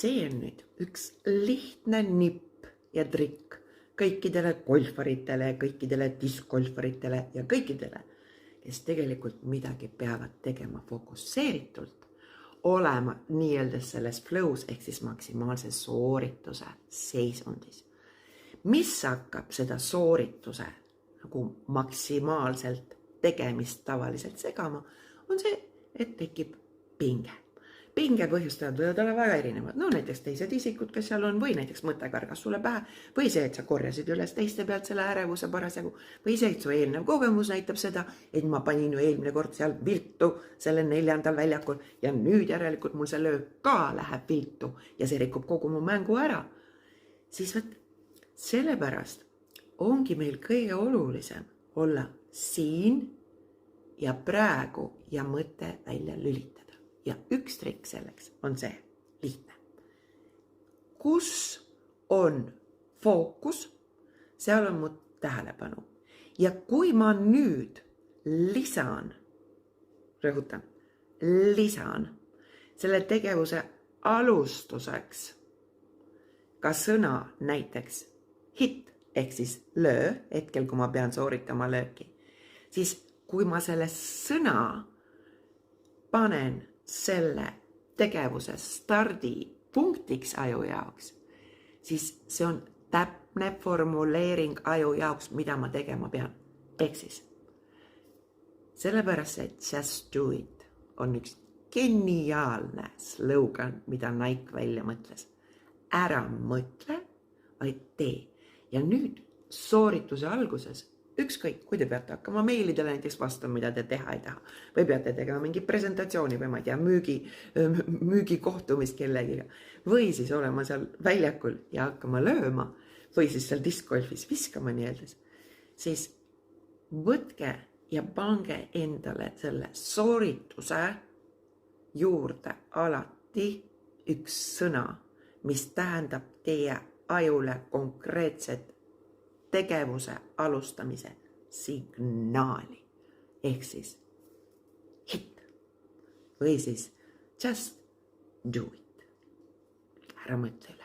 see on nüüd üks lihtne nipp ja trikk kõikidele golfaritele, kõikidele discgolfaritele ja kõikidele, kes tegelikult midagi peavad tegema fokusseeritult, olema nii-öelda selles flows ehk siis maksimaalse soorituse seisundis. Mis hakkab seda soorituse nagu maksimaalselt tegemist tavaliselt segama, on see, et tekib pinge. Pinge põhjustajad võivad olla väga erinevad. No näiteks teised isikud, kes seal on, või näiteks mõte kargas sulle pähe, või see, et sa korjasid üles teiste pealt selle ärevuse parasjagu, või see, et su eelnev kogemus näitab seda, et ma panin ju eelmine kord seal viltu selle 4. väljakul ja nüüd järelikult mul see löök ka läheb viltu ja see rikub kogu mu mängu ära. Siis võt, sellepärast ongi meil kõige olulisem olla siin ja praegu ja mõte välja lülitada. Ja üks trikk selleks on see lihtne. Kus on fookus, seal on mu tähelepanu. Ja kui ma nüüd lisan, rõhutan, lisan selle tegevuse alustuseks ka sõna näiteks hit ehk siis löö, hetkel kui ma pean sooritama lööki, siis kui ma selle sõna panen selle tegevuse stardipunktiks aju jaoks, siis see on täpne formuleering aju jaoks, mida ma tegema pean. Ehk siis, sellepärast see just do it on üks geniaalne slogan, mida Nike välja mõtles. Ära mõtle, vaid tee. Ja nüüd soorituse alguses, ükskõik, kui te peate hakkama meilidele näiteks vastama, mida te teha ei taha, või peate tegema mingi presentatsiooni või ma ei tea, müügikohtumist kellegiga, või siis olema seal väljakul ja hakkama lööma, või siis seal discgolfis viskama nii-öelda, siis võtke ja pange endale selle soorituse juurde alati üks sõna, mis tähendab teie ajule konkreetset tegevuse alustamise signaali. Ehk siis hit või siis just do it. Ära mõtle.